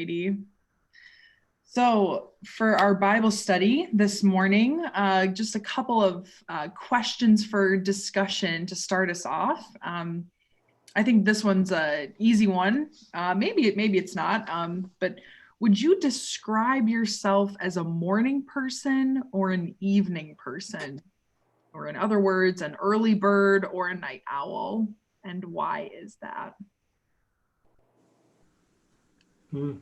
righty. So for our Bible study this morning, just a couple of questions for discussion to start us off. I think this one's an easy one. Maybe it's not. But would you describe yourself as a morning person or an evening person? Or in other words, an early bird or a night owl? And why is that? When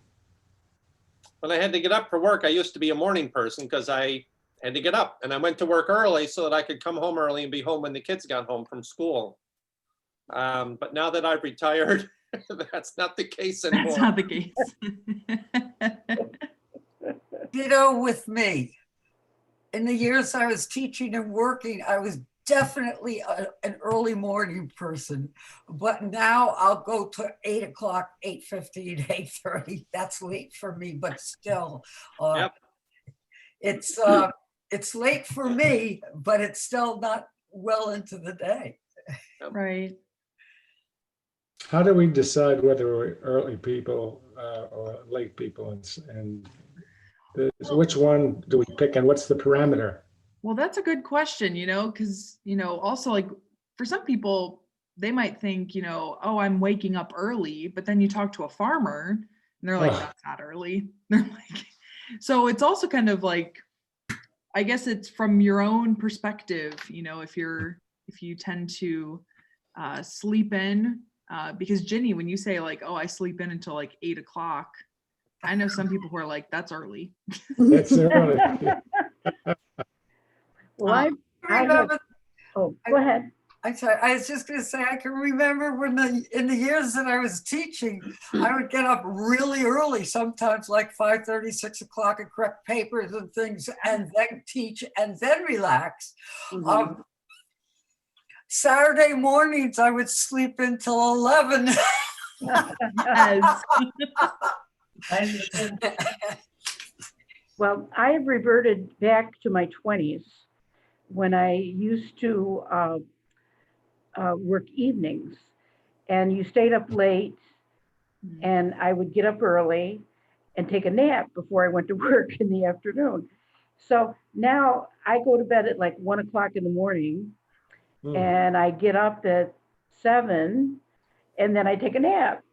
I had to get up for work, I used to be a morning person because I had to get up, and I went to work early so that I could come home early and be home when the kids got home from school. But now that I've retired, that's not the case anymore. That's not the case. Ditto with me. In the years I was teaching and working, I was definitely an early morning person. But now I'll go to 8 o'clock, 8:15, 8:30. That's late for me, but still, Yep. it's late for me, but it's still not well into the day. Right. How do we decide whether we're early people or late people, and which one do we pick, and what's the parameter? Well, that's a good question, because, also like for some people, they might think, oh, I'm waking up early, but then you talk to a farmer and they're like, that's not early. They're like, so it's also kind of like, I guess it's from your own perspective, if you tend to sleep in, because Ginny, when you say like, oh, I sleep in until like 8 o'clock, I know some people who are like, that's early. That's early. Well, go ahead. I'm sorry, I was just going to say, I can remember when in the years that I was teaching, I would get up really early, sometimes like 5:30, 6 o'clock, and correct papers and things, and then teach and then relax. Mhm. Saturday mornings, I would sleep until 11. Yes. Well, I have reverted back to my 20s when I used to work evenings, and you stayed up late, and I would get up early and take a nap before I went to work in the afternoon. So now I go to bed at like 1 o'clock in the morning, and I get up at 7, and then I take a nap.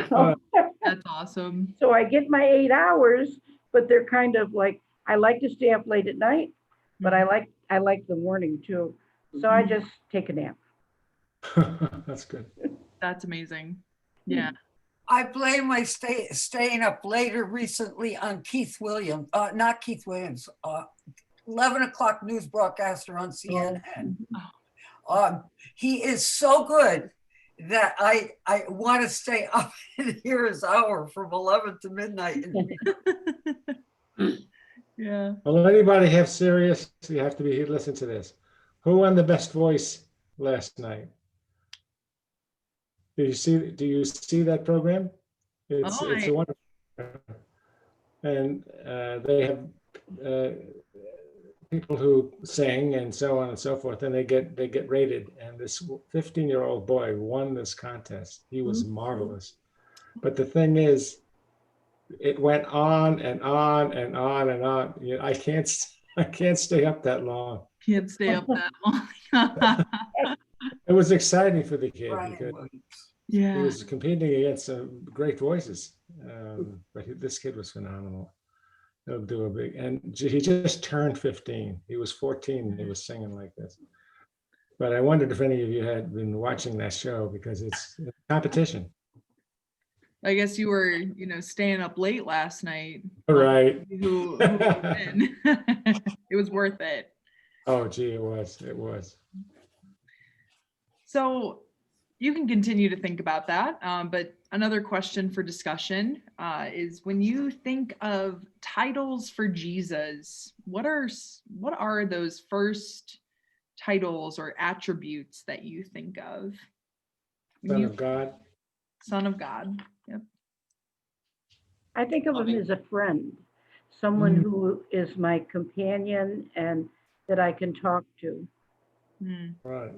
So, That's awesome. so I get my 8 hours, but they're kind of like, I like to stay up late at night, but I like the morning too. So I just take a nap. That's good. That's amazing. Yeah. I blame my staying up later recently on Keith Williams, not Keith Williams, 11 o'clock news broadcaster on CNN. He is so good that I want to stay up and hear his hour from 11 to midnight. Yeah. Well, anybody have Sirius? You have to be here to listen to this. Who won the best voice last night? Do you see that program? It's a wonderful program. And they have people who sing and so on and so forth, and they get rated. And this 15-year-old boy won this contest. He was marvelous. But the thing is, it went on and on and on and on. I can't stay up that long. Can't stay up that long. It was exciting for the kid because Yeah. he was competing against some great voices. But this kid was phenomenal. He'll do a big, and he just turned 15. He was 14 and he was singing like this. But I wondered if any of you had been watching that show, because it's a competition. I guess you were, staying up late last night. Right. Who win? It was worth it. Oh, gee, it was. So you can continue to think about that. But another question for discussion is, when you think of titles for Jesus, what are those first titles or attributes that you think of? Son of God. Son of God. Yep. I think of him as a friend, someone who is my companion and that I can talk to. Right.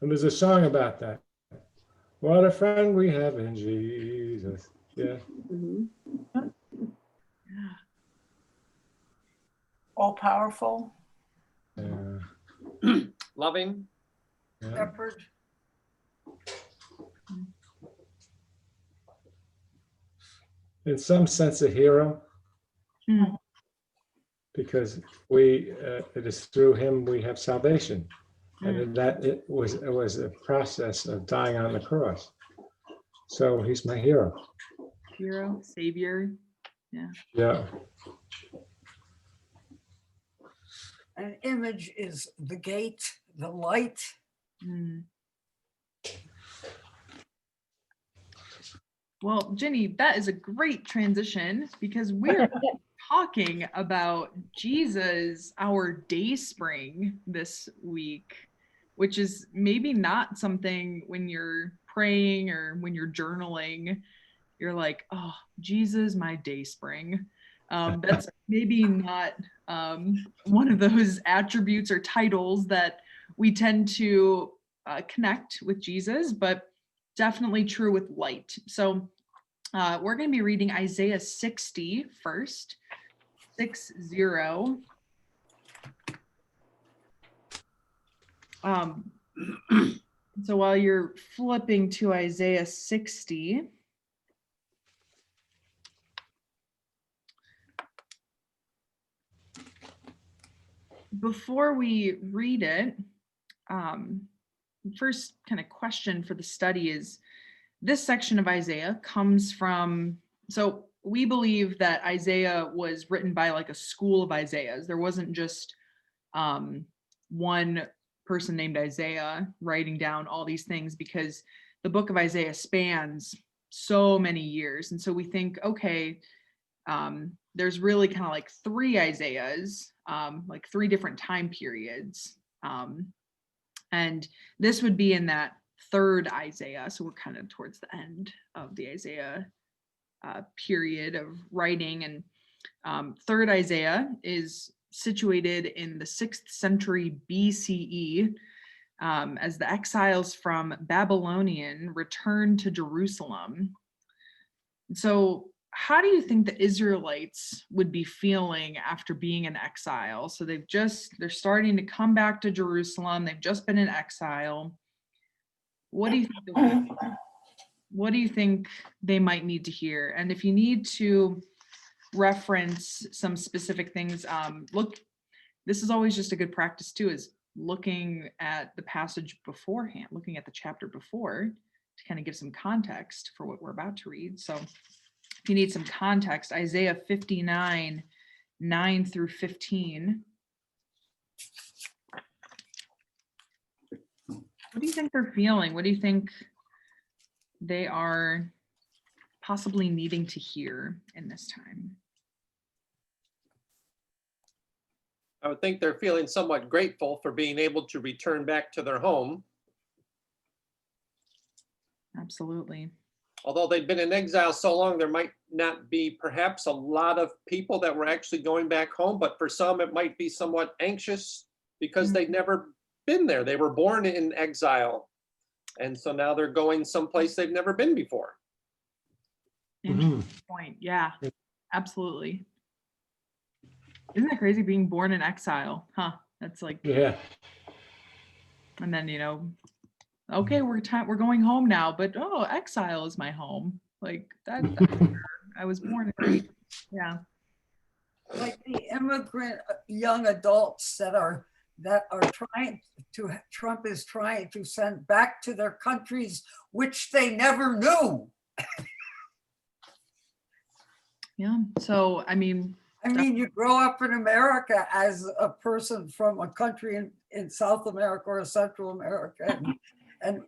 And there's a song about that. What a friend we have in Jesus. Yeah. Mhm. Yeah. All powerful. Loving. Yeah. Shepherd. In some sense, a hero, Mm. because it is through him we have salvation, and Mm. in that it was a process of dying on the cross. So he's my hero. Hero, savior. Yeah. An image is the gate, the light. Mm. Well, Jenny, that is a great transition because we're talking about Jesus, our day spring this week, which is maybe not something when you're praying or when you're journaling, you're like, oh, Jesus, my day spring. That's maybe not one of those attributes or titles that we tend to connect with Jesus, but definitely true with light. So we're going to be reading Isaiah 60 first, 60. So while you're flipping to Isaiah 60, before we read it, first kind of question for the study is, this section of Isaiah comes from, so we believe that Isaiah was written by like a school of Isaiahs. There wasn't just one person named Isaiah writing down all these things, because the book of Isaiah spans so many years. And so we think, okay, there's really kind of like three Isaiahs, like three different time periods. And this would be in that third Isaiah. So we're kind of towards the end of the Isaiah period of writing. And third Isaiah is situated in the 6th century BCE as the exiles from Babylonian returned to Jerusalem. So how do you think the Israelites would be feeling after being in exile? So they're starting to come back to Jerusalem. They've just been in exile. What do you think? What do you think they might need to hear? And if you need to reference some specific things, look, this is always just a good practice too, is looking at the passage beforehand, looking at the chapter before to kind of give some context for what we're about to read. So if you need some context, Isaiah 59, 9 through 15. What do you think they're feeling? What do you think they are possibly needing to hear in this time? I would think they're feeling somewhat grateful for being able to return back to their home. Absolutely. Although they've been in exile so long, there might not be perhaps a lot of people that were actually going back home, but for some it might be somewhat anxious because they'd never been there. They were born in exile. And so now they're going someplace they've never been before. Interesting point. Yeah, absolutely. Isn't that crazy, being born in exile? Huh? That's like, Yeah. and then, okay, we're going home now, but oh, exile is my home. Like that's where I was born and raised. Yeah. Like the immigrant young adults that are trying to, Trump is trying to send back to their countries, which they never knew. Yeah. So, I mean, you grow up in America as a person from a country in South America or Central America, and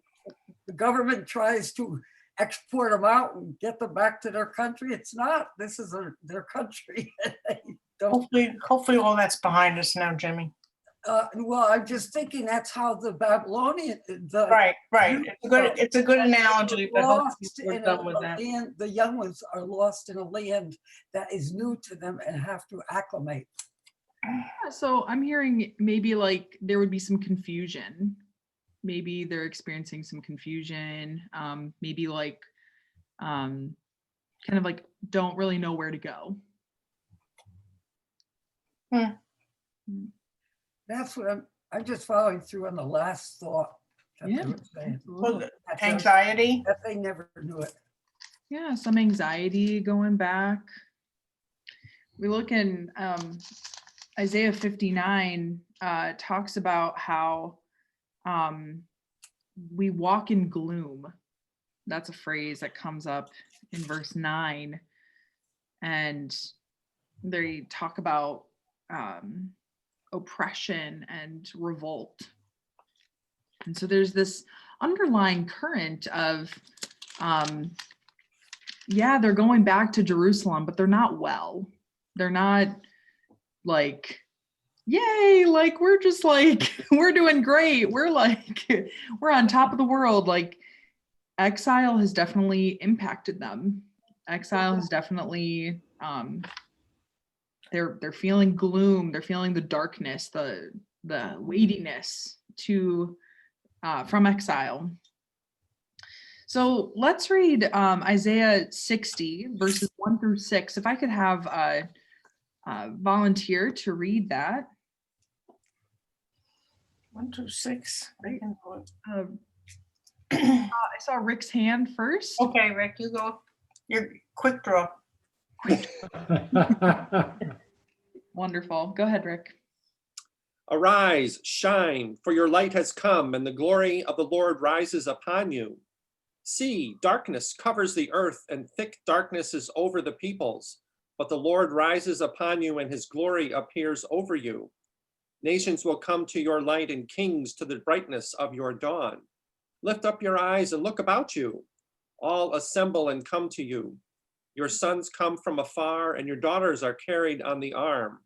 the government tries to export them out and get them back to their country. It's not. This is their country. Hopefully all that's behind us now, Jimmy. Well, I'm just thinking that's how the Babylonian, Right. It's a good analogy, but hopefully we're done with that. The young ones are lost in a land that is new to them and have to acclimate. yeah, so I'm hearing maybe like there would be some confusion. Maybe they're experiencing some confusion. Maybe like kind of like don't really know where to go. That's what I'm just following through on the last thought. That they Yeah, were saying. absolutely. Anxiety. That they never knew it. Yeah, some anxiety going back. We look in Isaiah 59 talks about how we walk in gloom. That's a phrase that comes up in verse 9. And they talk about oppression and revolt. And so there's this underlying current of, yeah, they're going back to Jerusalem, but they're not well. They're not like, yay, like we're just like, we're doing great. We're like, we're on top of the world. Like exile has definitely impacted them. Exile has definitely, they're feeling gloom. They're feeling the darkness, the weightiness to from exile. So let's read Isaiah 60 verses 1 through 6. If I could have a volunteer to read that. 1 through 6. I can do it. I saw Rick's hand first. Okay, Rick, you go. Your quick draw. Wonderful. Go ahead, Rick. Arise, shine, for your light has come, and the glory of the Lord rises upon you. See, darkness covers the earth, and thick darkness is over the peoples. But the Lord rises upon you, and his glory appears over you. Nations will come to your light, and kings to the brightness of your dawn. Lift up your eyes and look about you. All assemble and come to you. Your sons come from afar, and your daughters are carried on the arm.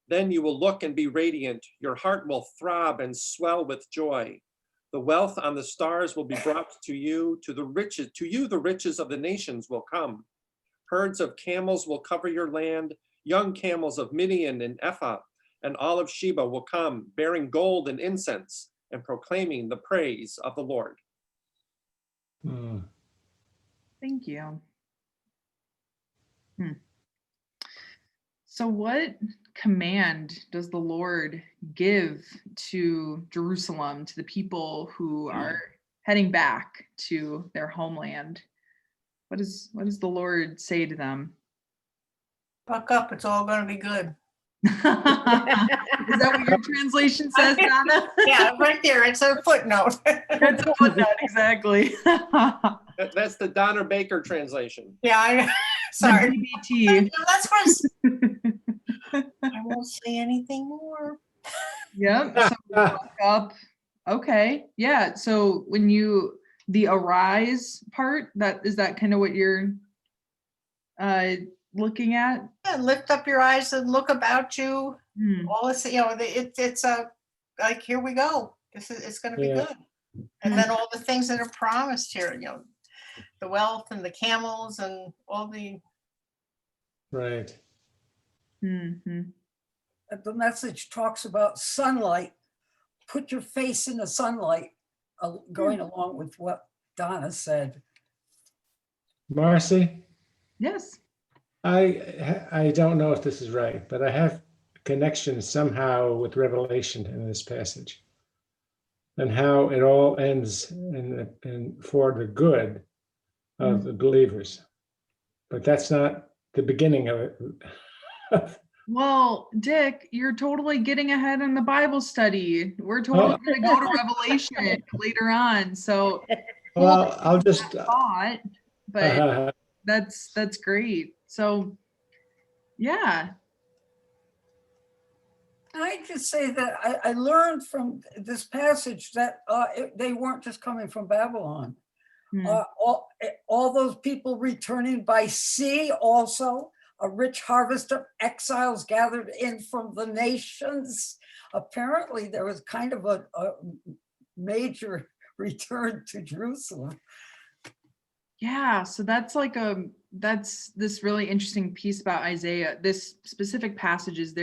Then you will look and be radiant. Your heart will throb and swell with joy. The wealth on the stars will be brought to you. To you the riches of the nations will come. Herds of camels will cover your land. Young camels of Midian and Ephah and all of Sheba will come, bearing gold and incense and proclaiming the praise of the Lord. Thank you. So what command does the Lord give to Jerusalem, to the people who are heading back to their homeland? What does the Lord say to them? Buck up, it's all going to be good. Is that what your translation says, Donna? Yeah, right there. It's a footnote. That's a footnote, exactly. That's the Donner Baker translation. Yeah, sorry. DBT. That's what I won't say anything more. Yep. So buck up. Okay. Yeah. So when the arise part, is that kind of what you're looking at? Yeah, lift up your eyes and look about you. All this, it's like, here we go. It's going to be good. And then all the things that are promised here, the wealth and the camels and all the. Right. The message talks about sunlight. Put your face in the sunlight, going along with what Donna said. Marcy? Yes. I don't know if this is right, but I have connection somehow with Revelation in this passage and how it all ends in for the good of the believers. But that's not the beginning of it. Well, Dick, you're totally getting ahead in the Bible study. We're totally going to go to Revelation later on. So, well, I'll just thought, but that's great. So, yeah. I just say that I learned from this passage that they weren't just coming from Babylon. All those people returning by sea also. A rich harvest of exiles gathered in from the nations. Apparently, there was kind of a major return to Jerusalem. Yeah, so that's this really interesting piece about Isaiah. This specific passage is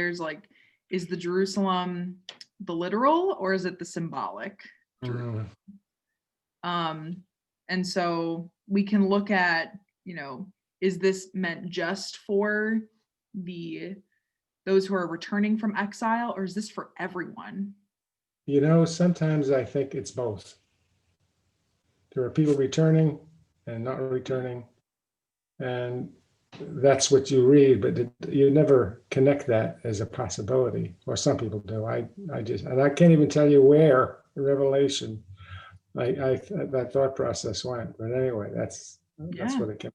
is the Jerusalem the literal or is it the symbolic? And so we can look at, is this meant just for those who are returning from exile, or is this for everyone? Sometimes I think it's both. There are people returning and not returning, and that's what you read, but you never connect that as a possibility, or some people do. I can't even tell you where in Revelation that thought process went. But anyway, that's Yeah. what it came.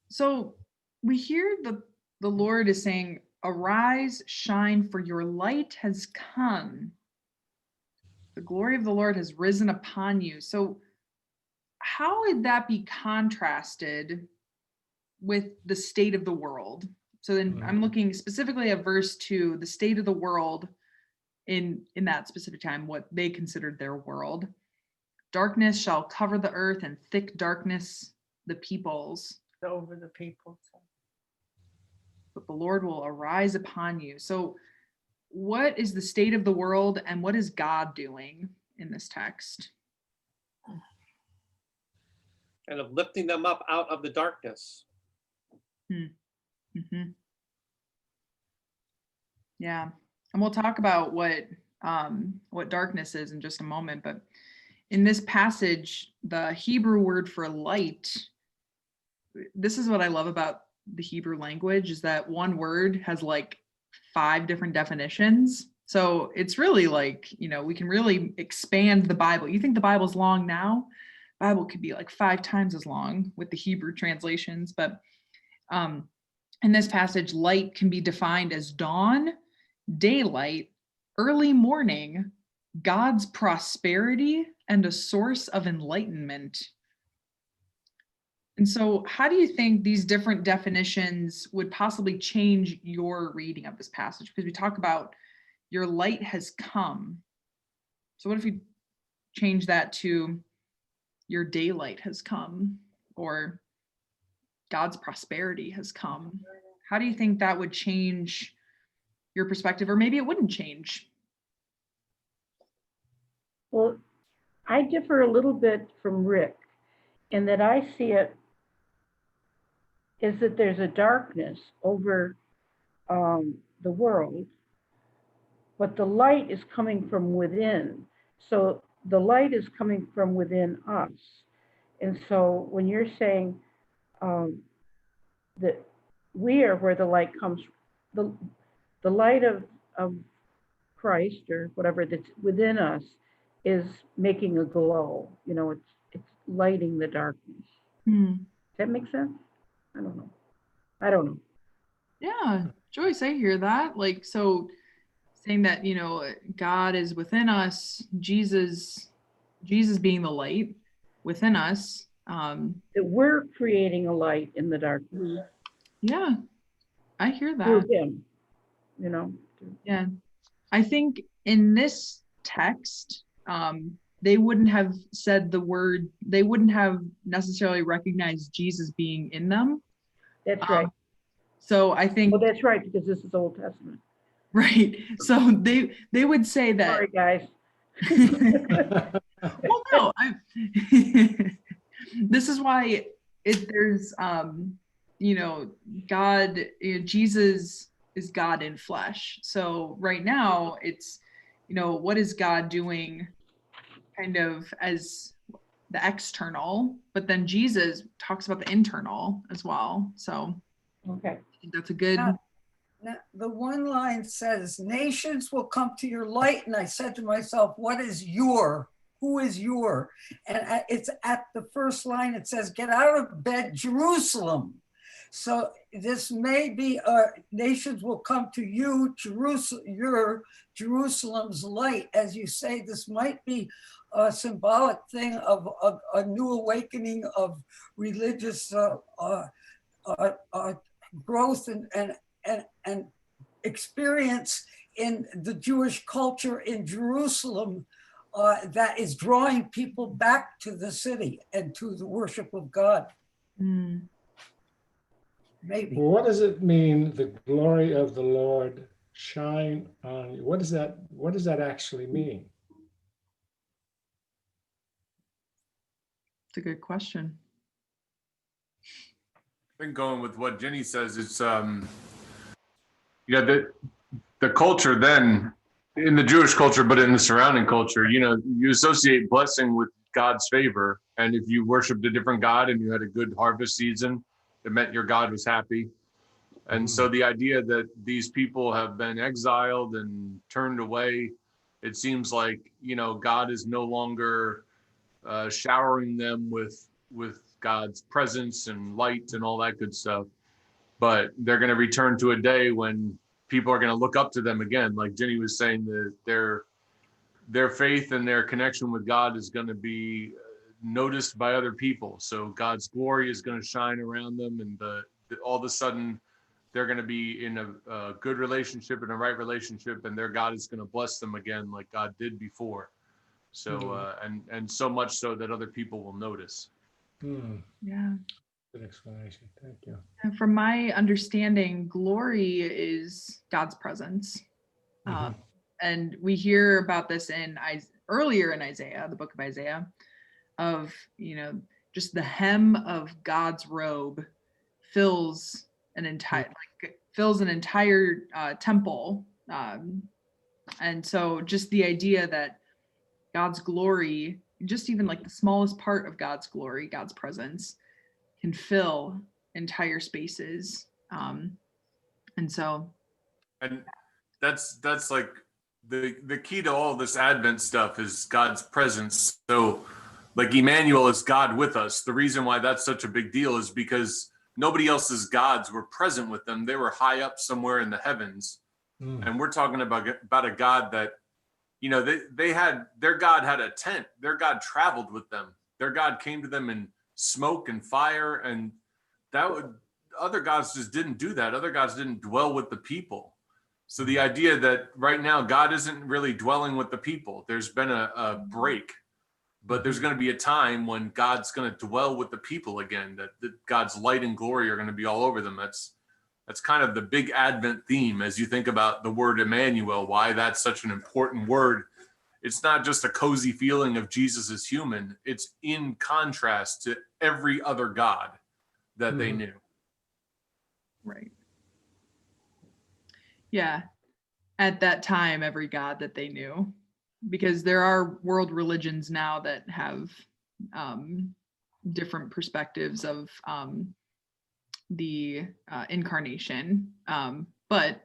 So we hear the Lord is saying, arise, shine, for your light has come. The glory of the Lord has risen upon you. So how would that be contrasted with the state of the world? So then I'm looking specifically at verse 2, the state of the world in that specific time, what they considered their world. Darkness shall cover the earth, and thick darkness the peoples. Over the people. But the Lord will arise upon you. So what is the state of the world, and what is God doing in this text? And of lifting them up out of the darkness. Mm-hmm. Yeah, and we'll talk about what darkness is in just a moment. But in this passage, the Hebrew word for light, this is what I love about the Hebrew language, is that one word has like 5 different definitions. So it's really like, we can really expand the Bible. You think the Bible's long now? Bible could be like 5 times as long with the Hebrew translations. But in this passage, light can be defined as dawn, daylight, early morning, God's prosperity, and a source of enlightenment. And so how do you think these different definitions would possibly change your reading of this passage? Because we talk about your light has come. So what if we change that to your daylight has come, or God's prosperity has come? How do you think that would change your perspective, or maybe it wouldn't change? Well, I differ a little bit from Rick in that I see it is that there's a darkness over the world, but the light is coming from within. So the light is coming from within us. And so when you're saying that we are where the light comes, the light of Christ or whatever that's within us is making a glow. It's lighting the darkness. Does that make sense? I don't know. Yeah, Joyce, I hear that. Like, so saying that, God is within us, Jesus being the light within us. That we're creating a light in the darkness. Yeah, I hear that. Through him, Yeah. I think in this text, they wouldn't have said the word, they wouldn't have necessarily recognized Jesus being in them. That's right. So I think. Well, that's right, because this is Old Testament. Right. So they would say that. Sorry, guys. Well, no, this is why there's, God, Jesus is God in flesh. So right now it's, what is God doing kind of as the external, but then Jesus talks about the internal as well. So okay, I think that's a good. Now, the one line says, nations will come to your light. And I said to myself, who is your? And it's at the first line, it says, get out of bed, Jerusalem. So this may be, nations will come to you, your Jerusalem's light. As you say, this might be a symbolic thing of a new awakening of religious growth and experience in the Jewish culture in Jerusalem that is drawing people back to the city and to the worship of God. Maybe. Well, what does it mean, the glory of the Lord shine on you? What does that actually mean? It's a good question. think going with what Jenny says, it's the culture then in the Jewish culture, but in the surrounding culture, you associate blessing with God's favor. And if you worshiped a different God and you had a good harvest season, it meant your God was happy. And so the idea that these people have been exiled and turned away, it seems like, God is no longer showering them with God's presence and light and all that good stuff. But they're going to return to a day when people are going to look up to them again. Like Jenny was saying, that their faith and their connection with God is going to be noticed by other people. So God's glory is going to shine around them, and all of a sudden they're going to be in a good relationship and a right relationship, and their God is going to bless them again like God did before. So and so much so that other people will notice. Yeah. Good explanation. Thank you. And from my understanding, glory is God's presence. And we hear about this earlier in Isaiah, the book of Isaiah, of, just the hem of God's robe fills an entire temple. And so just the idea that God's glory, just even like the smallest part of God's glory, God's presence, can fill entire spaces. And that's like the key to all this Advent stuff is God's presence. So like Emmanuel is God with us. The reason why that's such a big deal is because nobody else's gods were present with them. They were high up somewhere in the heavens. And we're talking about a God that, their God had a tent. Their God traveled with them. Their God came to them in smoke and fire, and other gods just didn't do that. Other gods didn't dwell with the people. So the idea that right now God isn't really dwelling with the people, there's been a break, but there's going to be a time when God's going to dwell with the people again, that God's light and glory are going to be all over them. That's kind of the big Advent theme as you think about the word Emmanuel, why that's such an important word. It's not just a cozy feeling of Jesus as human. It's in contrast to every other God that they knew. Right. Yeah. At that time, every God that they knew, because there are world religions now that have different perspectives of the incarnation. But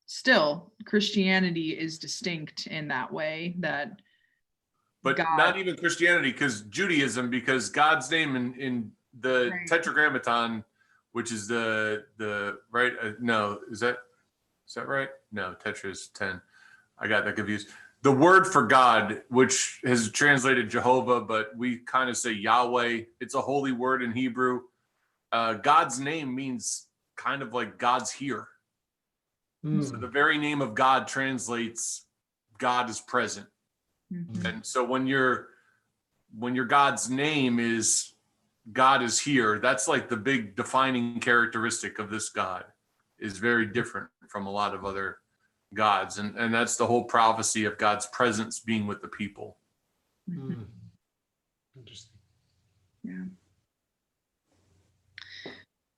still, Christianity is distinct in that way, that but God, not even Christianity, because Judaism, because God's name in the Tetragrammaton, which is the right, no, is that right? No, Tetra is 10. I got that confused. The word for God, which has translated Jehovah, but we kind of say Yahweh. It's a holy word in Hebrew. God's name means kind of like God's here. So the very name of God translates God is present. And so when your God's name is God is here, that's like the big defining characteristic of this God, is very different from a lot of other gods. And that's the whole prophecy of God's presence being with the people. Interesting. Yeah.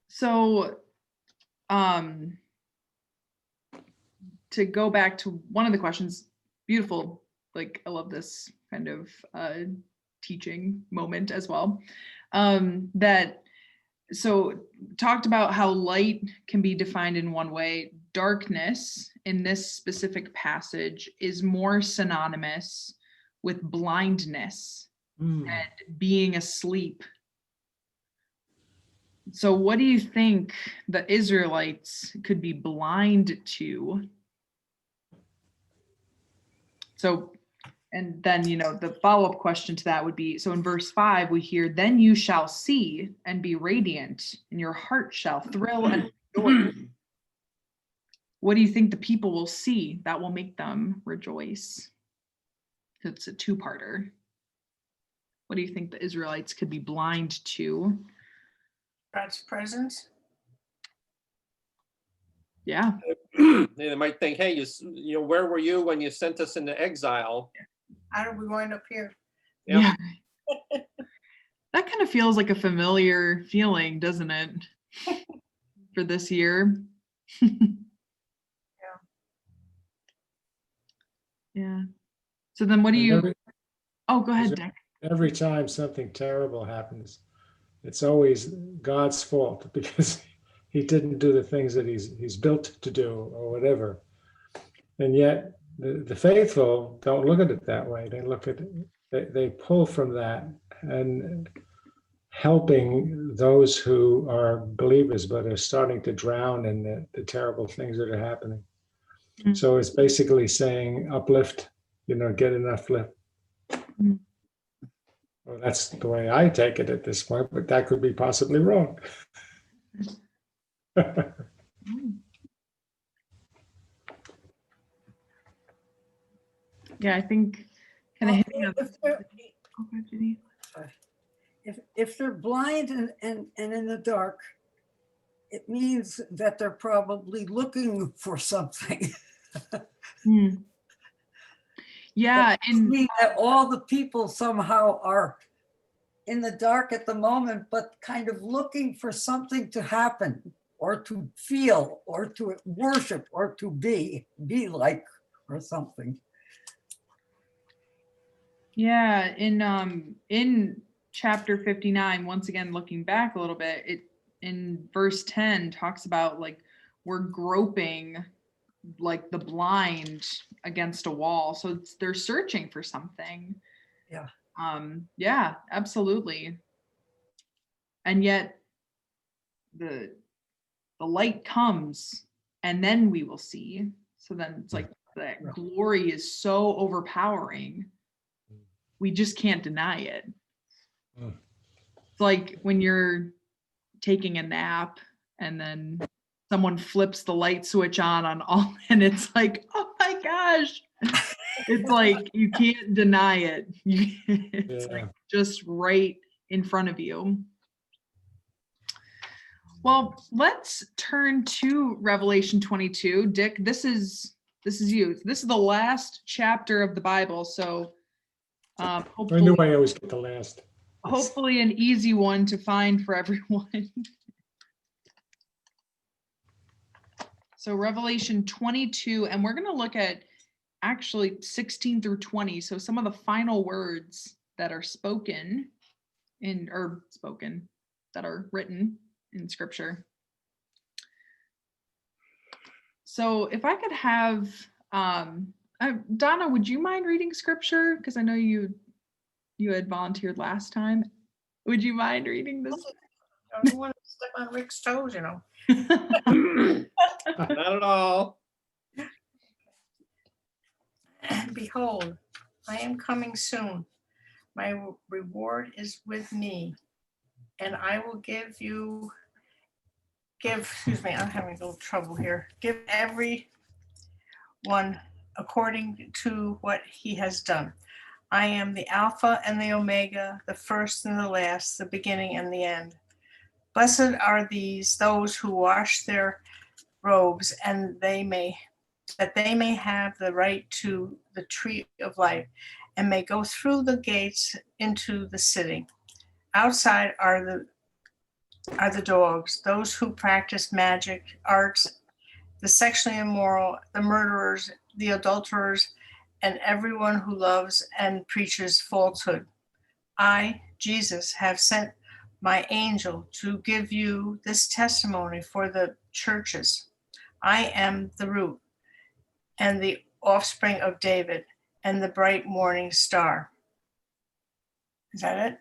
So, to go back to one of the questions, beautiful, like I love this kind of teaching moment as well. So talked about how light can be defined in one way. Darkness in this specific passage is more synonymous with blindness and being asleep. So what do you think the Israelites could be blind to? So, and then, the follow-up question to that would be, so in verse 5, we hear, then you shall see and be radiant, and your heart shall thrill and rejoice. What do you think the people will see that will make them rejoice? It's a two-parter. What do you think the Israelites could be blind to? God's presence. Yeah. They might think, hey, where were you when you sent us into exile? How did we wind up here? Yep. Yeah. That kind of feels like a familiar feeling, doesn't it? for this year. Yeah. So then what do And you, oh, go ahead, Dick. every time something terrible happens, it's always God's fault because he didn't do the things that he's built to do or whatever. And yet the faithful don't look at it that way. They look at they pull from that and helping those who are believers but are starting to drown in the terrible things that are happening. Mm. So it's basically saying uplift, get enough lift. Mm. Well, that's the way I take it at this point, but that could be possibly wrong. Yeah, I think kind of hitting up. If they're blind and in the dark, it means that they're probably looking for something. Yeah, and mean that all the people somehow are in the dark at the moment, but kind of looking for something to happen or to feel or to worship or to be like or something. yeah, in chapter 59, once again looking back a little bit, it in verse 10 talks about like we're groping like the blind against a wall. So they're searching for something. Yeah. Yeah, absolutely. And yet the light comes and then we will see. So then it's like that glory is so overpowering. We just can't deny it. It's like when you're taking a nap and then someone flips the light switch on all, and it's like, oh my gosh. It's like, you can't deny it. It's like just right in front of you. Well, let's turn to Revelation 22. Dick, this is you. This is the last chapter of the Bible. So hopefully, I knew I always get the last. hopefully an easy one to find for everyone. So Revelation 22, and we're going to look at actually 16 through 20. So some of the final words that are spoken that are written in scripture. So if I could have, Donna, would you mind reading scripture? Because I know you had volunteered last time. Would you mind reading this? I don't want to step on Rick's toes, Not at all. Behold, I am coming soon. My reward is with me, and I will give, excuse me, I'm having a little trouble here. Give every one according to what he has done. I am the Alpha and the Omega, the first and the last, the beginning and the end. Blessed are those who wash their robes, and that they may have the right to the tree of life, and may go through the gates into the city. Outside are the dogs, those who practice magic arts, the sexually immoral, the murderers, the adulterers, and everyone who loves and preaches falsehood. I, Jesus, have sent my angel to give you this testimony for the churches. I am the root and the offspring of David and the bright morning star. Is that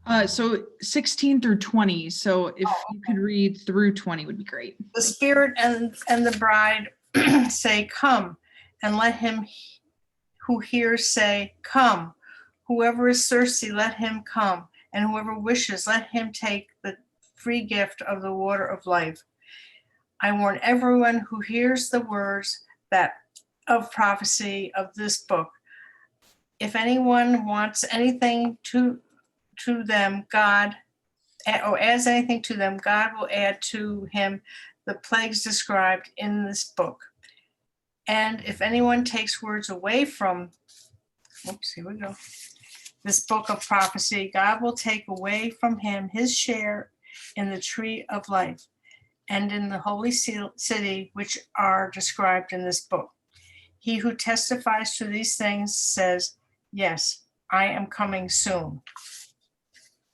it? So 16 through 20. So if you could read through 20 would be great. The Spirit and the bride say, come, and let him who hears say, come. Whoever is thirsty, let him come, and whoever wishes, let him take the free gift of the water of life. I warn everyone who hears the words of prophecy of this book. If anyone wants anything to them, God, or adds anything to them, God will add to him the plagues described in this book. And if anyone takes words away from, here we go, this book of prophecy, God will take away from him his share in the tree of life and in the holy city which are described in this book. He who testifies to these things says, yes, I am coming soon.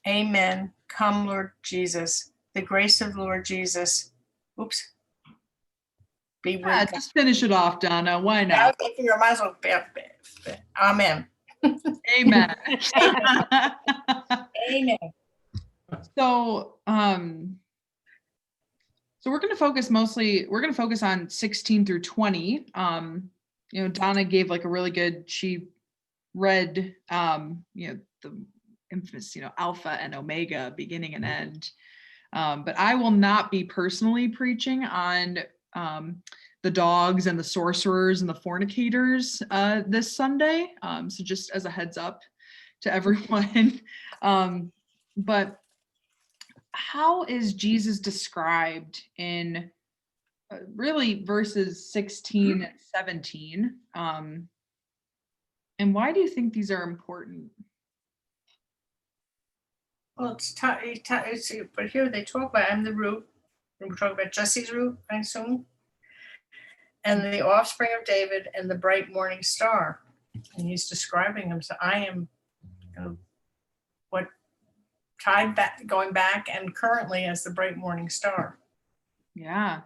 Amen. Come, Lord Jesus. The grace of Lord Jesus. Oops. Be with Yeah, God. just finish it off, Donna. Why I not? was thinking you might as well amen. Amen. Amen. So, so we're going to focus on 16 through 20. Donna gave like a really good, she read, the infamous, Alpha and Omega, beginning and end. But I will not be personally preaching on the dogs and the sorcerers and the fornicators this Sunday. So just as a heads up to everyone. But how is Jesus described in really verses 16 and 17? And why do you think these are important? Well, but here they talk about I'm the root. And we're talking about Jesse's root, I assume. And the offspring of David and the bright morning star. And he's describing him. So I am what tied back, going back and currently as the bright morning star. Yeah.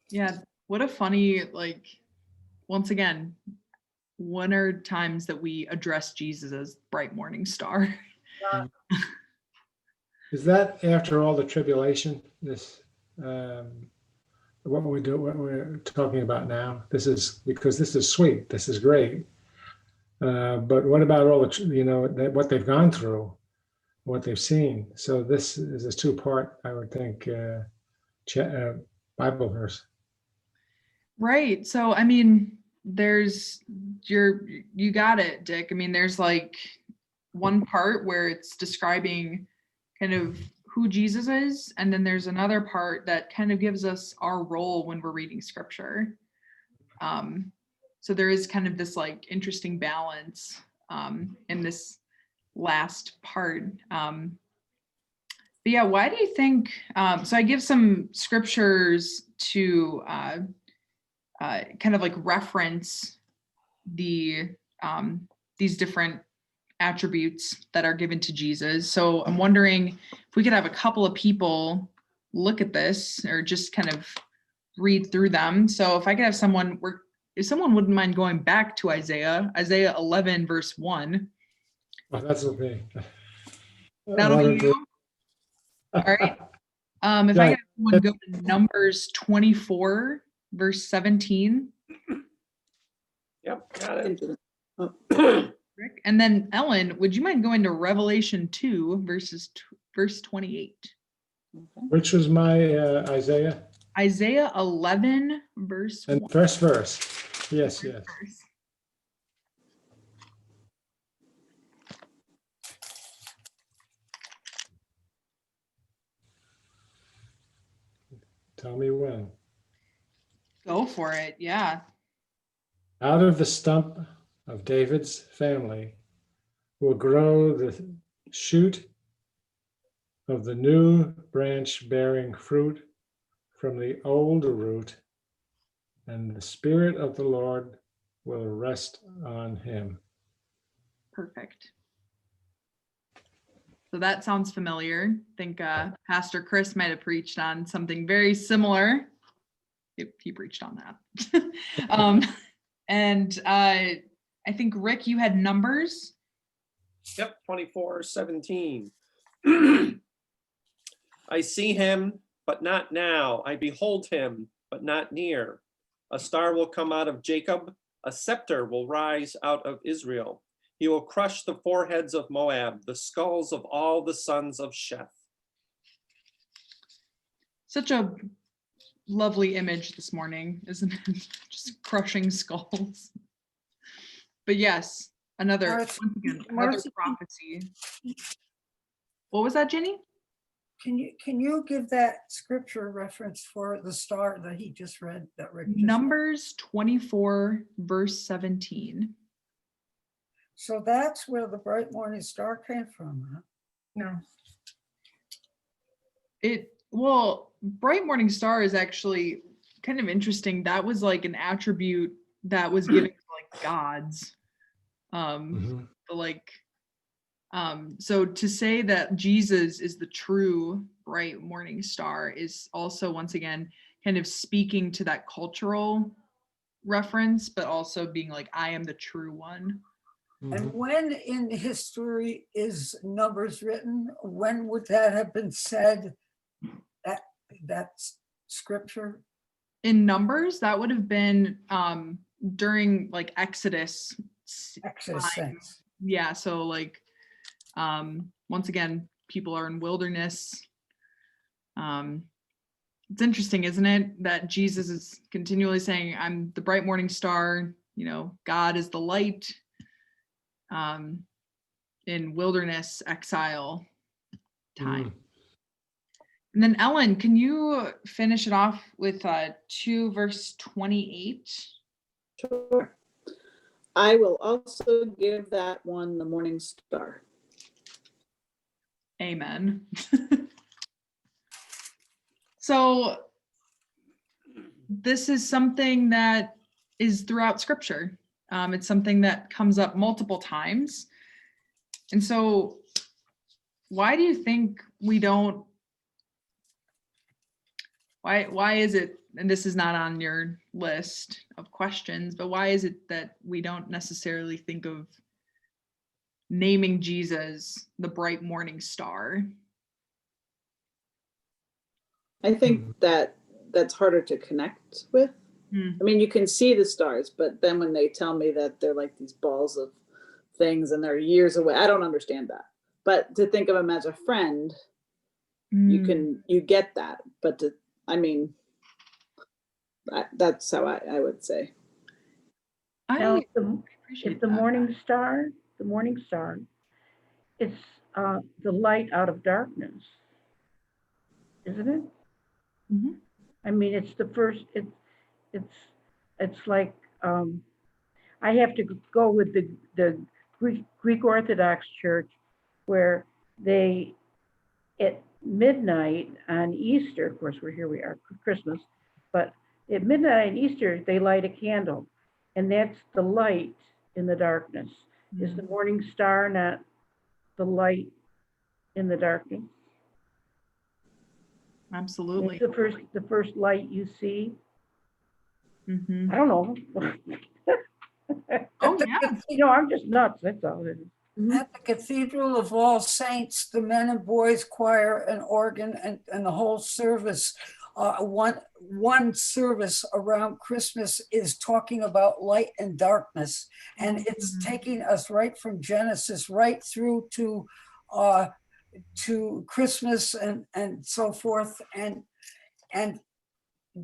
Yeah. What a funny, once again, when are times that we address Jesus as bright morning star? Is that after all the tribulation? This what we're talking about now. This is because this is sweet. This is great. But what about all the what they've gone through, what they've seen? So this is a two-part, I would think, Bible verse. Right. So I mean, you got it, Dick. I mean, there's like one part where it's describing kind of who Jesus is, and then there's another part that kind of gives us our role when we're reading scripture. So there is kind of this like interesting balance in this last part. But yeah, why do you think, so I give some scriptures to kind of like reference these different attributes that are given to Jesus. So I'm wondering if we could have a couple of people look at this or just kind of read through them. So if I could have if someone wouldn't mind going back to Isaiah 11 verse 1. Oh, that's okay. That'll be you. All right. If I could have someone go to Numbers 24 verse 17. Yep, got it. Rick. And then Ellen, would you mind going to Revelation 2 verse 28? Which was my Isaiah? Isaiah 11 verse 1. And first verse. Yes, yes. Tell me when. Go for it. Yeah. Out of the stump of David's family will grow the shoot of the new branch bearing fruit from the old root, and the Spirit of the Lord will rest on him. Perfect. So that sounds familiar. I think Pastor Chris might have preached on something very similar. He preached on that. And I think, Rick, you had Numbers. Yep, 24:17. I see him, but not now. I behold him, but not near. A star will come out of Jacob. A scepter will rise out of Israel. He will crush the foreheads of Moab, the skulls of all the sons of Sheth. Such a lovely image this morning, isn't it? Just crushing skulls. But yes, another prophecy. What was that, Jenny? Can you give that scripture reference for the star that he just read? That Rick just Numbers 24 verse 17. So that's where the bright morning star came from, huh? No. Well, bright morning star is actually kind of interesting. That was like an attribute that was given to like gods. Mhm. So to say that Jesus is the true bright morning star is also once again kind of speaking to that cultural reference, but also being like, I am the true one. And when in history is Numbers written? When would that have been said? That's scripture? In Numbers, that would have been during like Exodus. Exodus time. 6. Yeah, so like once again, people are in wilderness. It's interesting, isn't it, that Jesus is continually saying, I'm the bright morning star, you know, God is the light, in wilderness exile time. And then Ellen, can you finish it off with 2 verse 28? Sure. I will also give that one the morning star. Amen. So this is something that is throughout scripture. It's something that comes up multiple times. And so why do you think we don't, why is it, and this is not on your list of questions, but why is it that we don't necessarily think of naming Jesus the bright morning star? I think that's harder to connect with. Hmm. I mean, you can see the stars, but then when they tell me that they're like these balls of things and they're years away, I don't understand that. But to think of him as a friend, you get that. But that's how I would say. Now, I if appreciate the that. morning star, it's the light out of darkness, isn't it? Mhm. I mean, it's the first. It's like I have to go with the Greek Orthodox Church, where they at midnight on Easter. Of course, we are Christmas, but at midnight on Easter they light a candle, and that's the light in the darkness. Is the morning star not the light in the darkness? Absolutely. It's the first light you see. Mhm. I don't know. Oh yeah. You know, I'm just nuts. That's all it is. At the Cathedral of All Saints, the men and boys choir and organ and the whole service, one service around Christmas is talking about light and darkness. And it's taking us right from Genesis right through to Christmas and so forth, and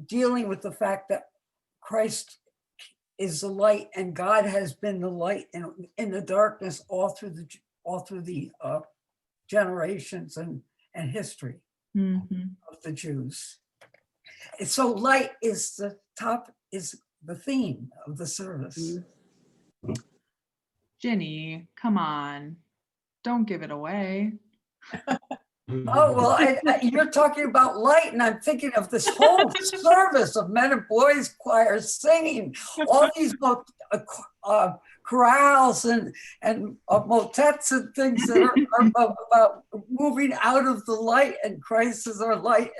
dealing with the fact that Christ is the light, and God has been the light in the darkness all through the generations and history of the Jews. And so light is the theme of the service. Jenny, come on. Don't give it away. Oh, well, you're talking about light, and I'm thinking of this whole service of men and boys choirs singing all these chorales and motets and things that are about moving out of the light, and Christ is our light.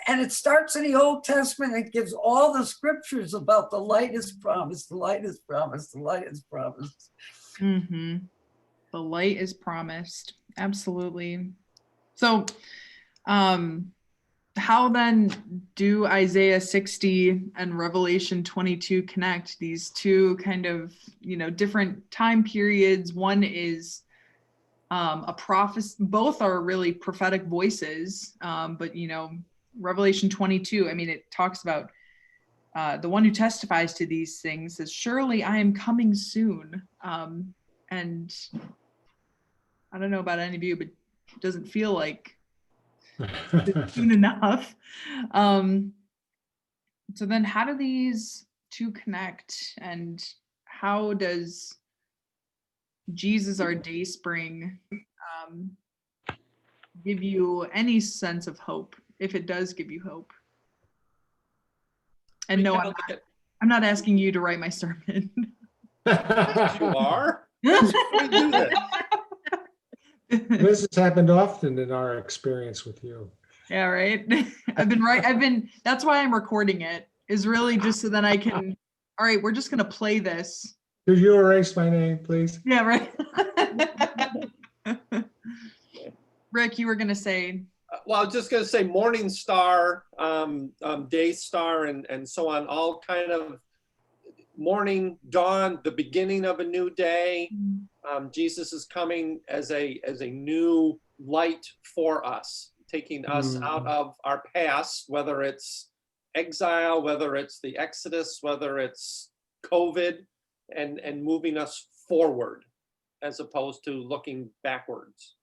And it starts in the Old Testament. It gives all the scriptures about the light is promised, the light is promised, the light is promised. The light is promised. Absolutely. So, how then do Isaiah 60 and Revelation 22 connect, these two kind of, different time periods? One is a prophecy, both are really prophetic voices, but Revelation 22, I mean, it talks about the one who testifies to these things says, surely I am coming soon. And I don't know about any of you, but it doesn't feel like soon enough. So then how do these two connect, and how does Jesus, our day spring, give you any sense of hope if it does give you hope. And no, Recount it. I'm not asking you to write my sermon. Yes, you are. That's why we do this. This has happened often in our experience with you. Yeah, right. That's why I'm recording it, is really just so that I can, all right, we're just gonna play this. Could you erase my name, please? Yeah, right. Rick, you were gonna say, Well, I was just gonna say morning star, day star, and so on, all kind of morning, dawn, the beginning of a new day. Jesus is coming as a new light for us, taking us out of our past, whether it's exile, whether it's the Exodus, whether it's COVID, and moving us forward as opposed to looking backwards.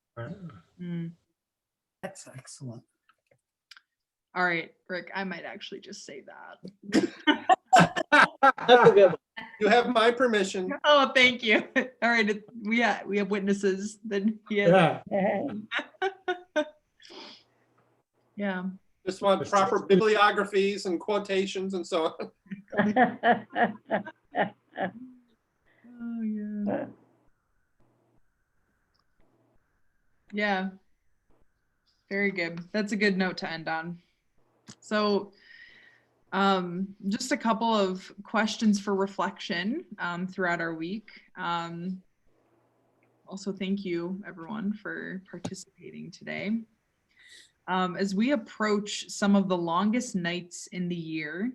That's excellent. all right, Rick, I might actually just say that. That's a good one. You have my permission. Oh, thank you. All right, we have witnesses. Then Yeah. yeah. Just want proper bibliographies and quotations and so on. Oh yeah. Yeah. Very good. That's a good note to end on. So just a couple of questions for reflection throughout our week. Also, thank you everyone for participating today. As we approach some of the longest nights in the year,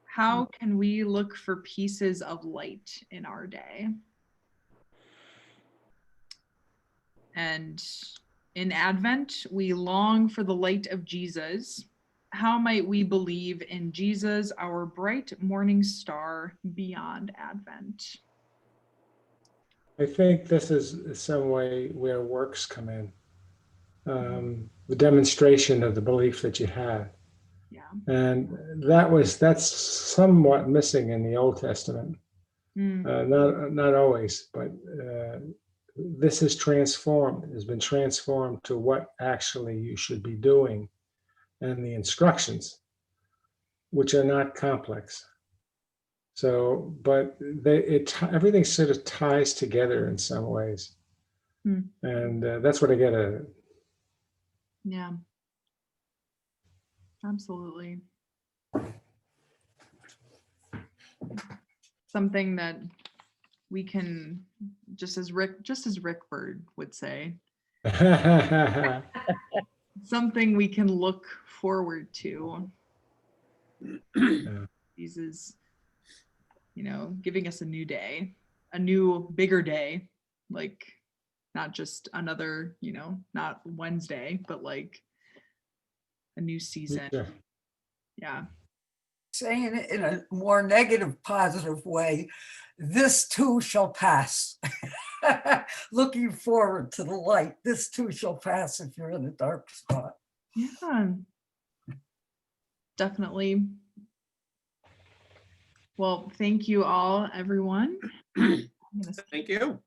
how can we look for pieces of light in our day? And in Advent, we long for the light of Jesus. How might we believe in Jesus, our bright morning star beyond Advent? I think this is some way where works come in. The demonstration of the belief that you had. Yeah. And that's somewhat missing in the Old Testament. Not always, but this has been transformed to what actually you should be doing, and the instructions, which are not complex. So, but everything sort of ties together in some ways, and that's what I get at it. Yeah. Absolutely. Something that we can, just as Rick Bird would say, something we can look forward to. Yeah. Jesus, giving us a new day, a new bigger day, like not just another, not Wednesday, but like a new season. Yeah. Saying it in a more negative, positive way, this too shall pass. Looking forward to the light. This too shall pass if you're in a dark spot. Yeah. Definitely. Well, thank you all, everyone. Thank you.